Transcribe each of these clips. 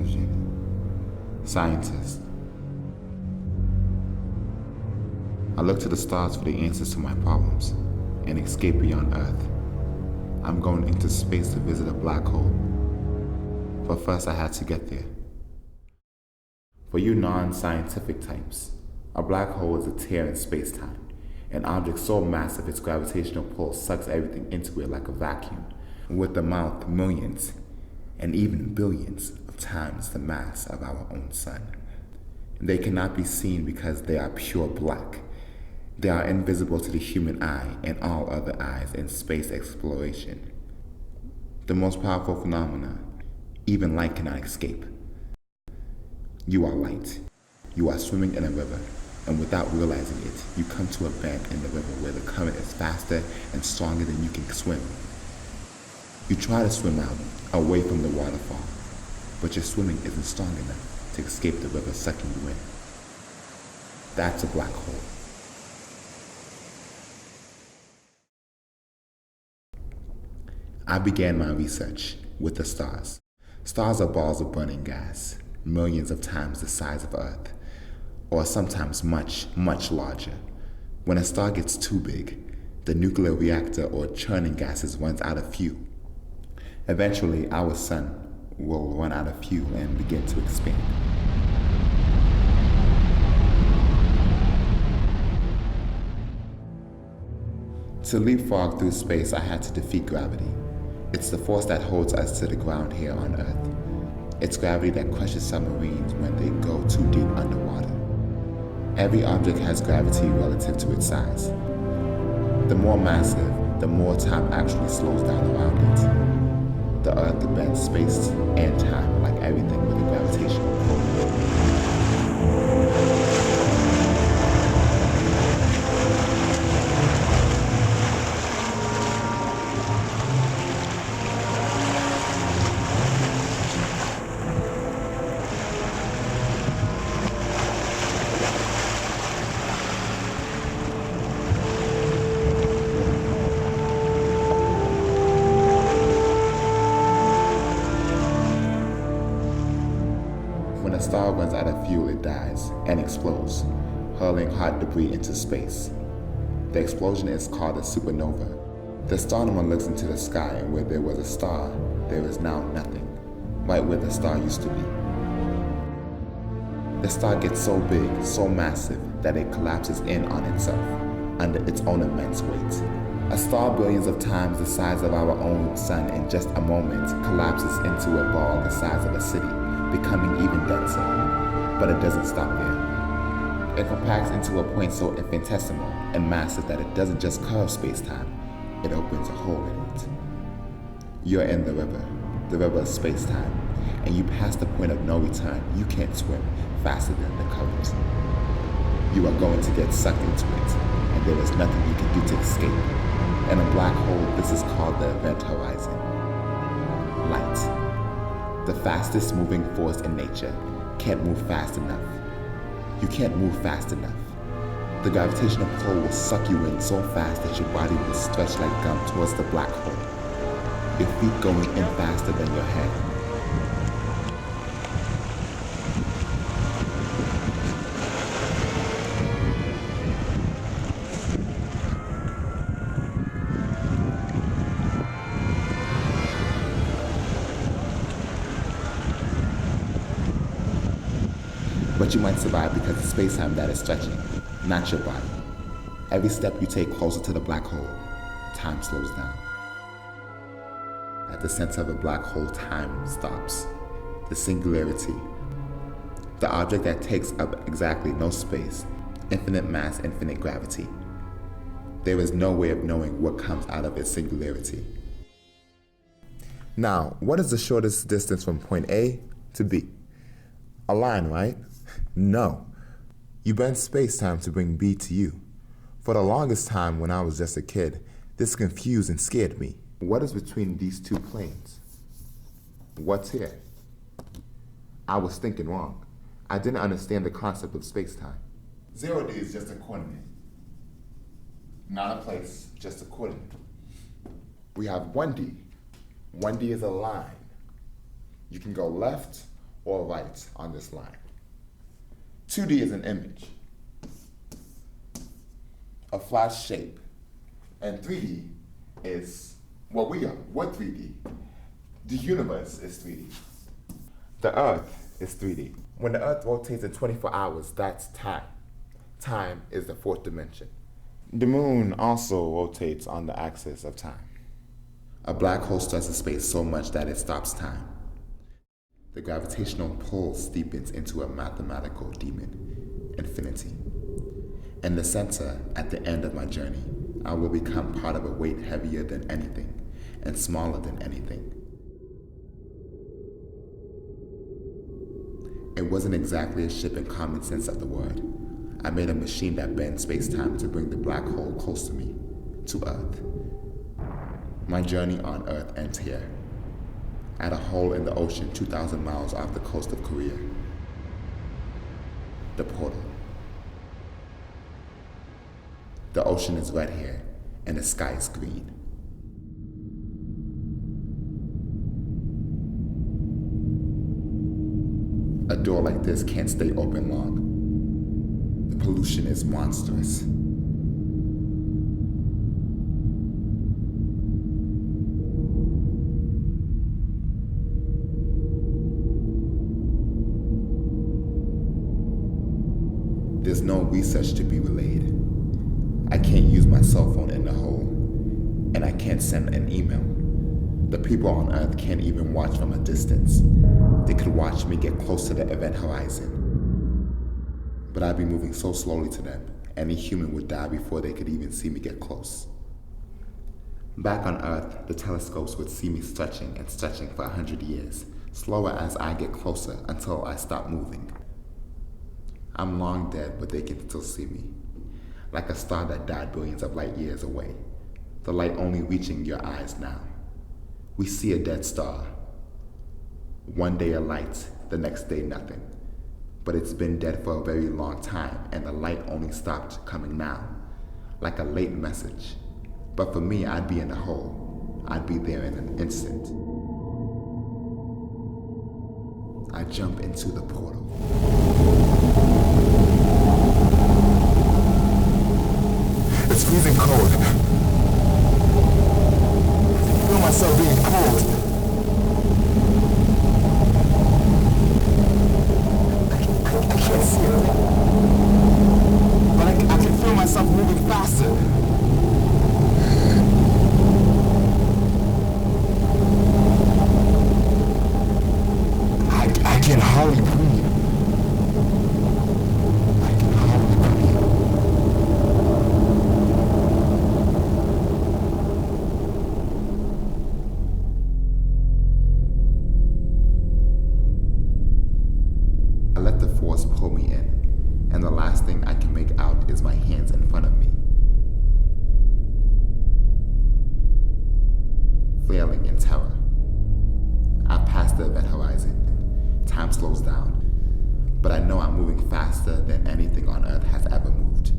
Viljanen, scientist. I look to the stars for the answers to my problems and escape beyond Earth. I'm going into space to visit a black hole. But first I had to get there. For you non-scientific types, a black hole is a tear in space-time, an object so massive its gravitational pull sucks everything into it like a vacuum, with the mouth millions and even billions of times the mass of our own sun. They cannot be seen because they are pure black. They are invisible to the human eye and all other eyes in space exploration. The most powerful phenomena, even light cannot escape. You are light. You are swimming in a river, and without realizing it, you come to a bend in the river where the current is faster and stronger than you can swim. You try to swim out, away from the waterfall, but your swimming isn't strong enough to escape the river sucking you in. That's a black hole. I began my research with the stars. Stars are balls of burning gas, millions of times the size of Earth, or sometimes much, much larger. When a star gets too big, the nuclear reactor or churning gases runs out of fuel. Eventually, our sun will run out of fuel and begin to expand. To leapfrog through space, I had to defeat gravity. It's the force that holds us to the ground here on Earth. It's gravity that crushes submarines when they go too deep underwater. Every object has gravity relative to its size. The more massive, the more time actually slows down around it. The Earth bends space and time like everything with a gravitational pull. When a star runs out of fuel, it dies and explodes, hurling hot debris into space. The explosion is called a supernova. The astronomer looks into the sky, and where there was a star, there is now nothing, right where the star used to be. The star gets so big, so massive, that it collapses in on itself, under its own immense weight. A star billions of times the size of our own sun in just a moment collapses into a ball the size of a city, becoming even denser. But it doesn't stop there. It compacts into a point so infinitesimal and massive that it doesn't just curve space-time, it opens a hole in it. You're in the river of space-time, and you pass the point of no return. You can't swim faster than the current. You are going to get sucked into it, and there is nothing you can do to escape. In a black hole, this is called the event horizon. Light. The fastest moving force in nature can't move fast enough. You can't move fast enough. The gravitational pull will suck you in so fast that your body will stretch like gum towards the black hole, your feet going in faster than your head. But you might survive because it's space-time that is stretching, not your body. Every step you take closer to the black hole, time slows down. At the center of a black hole, time stops. The singularity. The object that takes up exactly no space, infinite mass, infinite gravity. There is no way of knowing what comes out of its singularity. Now, what is the shortest distance from point A to B? A line, right? No. You bend space-time to bring B to you. For the longest time when I was just a kid, this confused and scared me. What is between these two planes? What's here? I was thinking wrong. I didn't understand the concept of space-time. 0D is just a coordinate. Not a place, just a coordinate. We have 1D. 1D is a line. You can go left or right on this line. 2D is an image, a flat shape, and 3D is what we are. We're 3D. The universe is 3D. The Earth is 3D. When the Earth rotates in 24 hours, that's time. Time is the fourth dimension. The moon also rotates on the axis of time. A black hole stretches space so much that it stops time. The gravitational pull steepens into a mathematical demon, infinity. In the center, at the end of my journey, I will become part of a weight heavier than anything and smaller than anything. It wasn't exactly a ship in common sense of the word. I made a machine that bends space-time to bring the black hole close to me, to Earth. My journey on Earth ends here, at a hole in the ocean 2,000 miles off the coast of Korea. The portal. The ocean is red here, and the sky is green. A door like this can't stay open long. The pollution is monstrous. There's no research to be relayed. I can't use my cell phone in the hole, and I can't send an email. The people on Earth can't even watch from a distance. They could watch me get close to the event horizon. But I'd be moving so slowly to them, any human would die before they could even see me get close. Back on Earth, the telescopes would see me stretching and stretching for 100 years, slower as I get closer until I stop moving. I'm long dead, but they can still see me, like a star that died billions of light years away, the light only reaching your eyes now. We see a dead star. One day a light, the next day nothing. But it's been dead for a very long time, and the light only stopped coming now, like a late message. But for me, I'd be in the hole. I'd be there in an instant. I jump into the portal. It's freezing cold. I feel myself being pulled. I can't see it. But I can feel myself moving faster. I can hardly breathe. I can hardly breathe. I let the force pull me in, and the last thing I can make out is my hands in front of me, flailing in terror. I pass the event horizon. Time slows down, but I know I'm moving faster than anything on Earth has ever moved.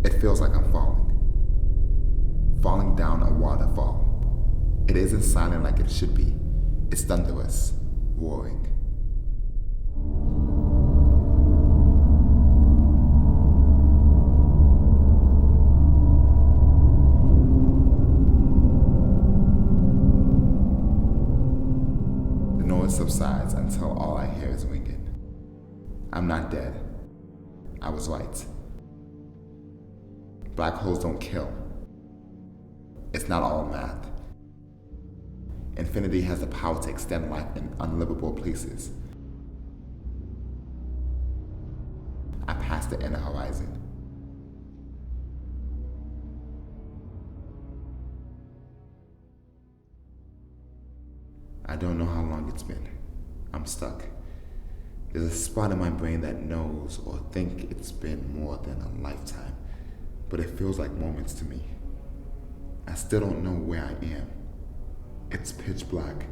It feels like I'm falling down a waterfall. It isn't silent like it should be. It's thunderous, roaring. Subsides until all I hear is ringing. I'm not dead. I was right. Black holes don't kill. It's not all math. Infinity has the power to extend life in unlivable places. I passed the inner horizon. I don't know how long it's been. I'm stuck. There's a spot in my brain that knows or thinks it's been more than a lifetime, but it feels like moments to me. I still don't know where I am. It's pitch black,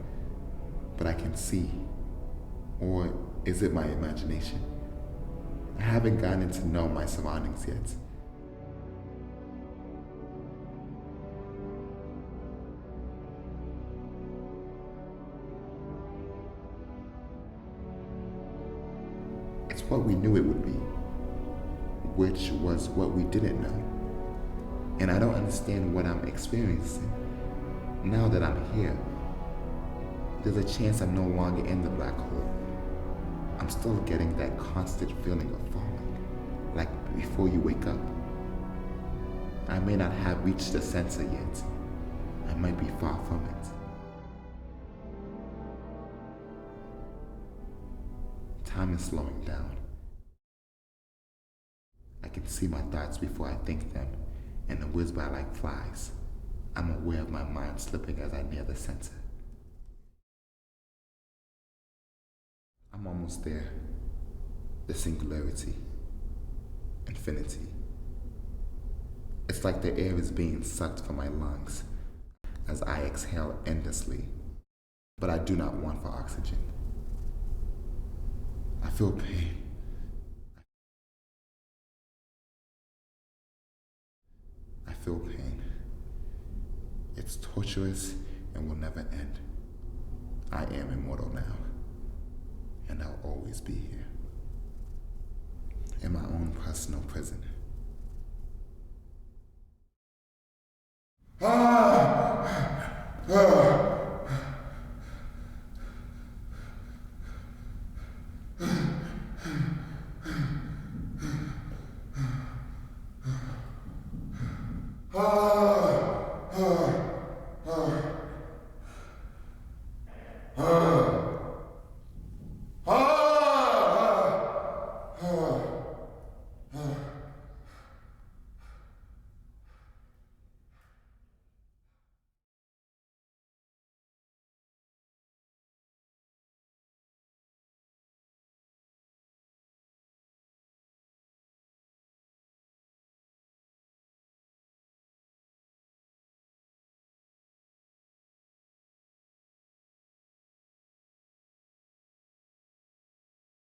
but I can see. Or is it my imagination? I haven't gotten to know my surroundings yet. what we knew it would be, which was what we didn't know. And I don't understand what I'm experiencing. Now that I'm here, there's a chance I'm no longer in the black hole. I'm still getting that constant feeling of falling, like before you wake up. I may not have reached the center yet. I might be far from it. Time is slowing down. I can see my thoughts before I think them, and they whiz by like flies. I'm aware of my mind slipping as I near the center. I'm almost there. The singularity. Infinity. It's like the air is being sucked from my lungs as I exhale endlessly, but I do not want for oxygen. I feel pain. I feel pain. It's torturous and will never end. I am immortal now, and I'll always be here, in my own personal prison.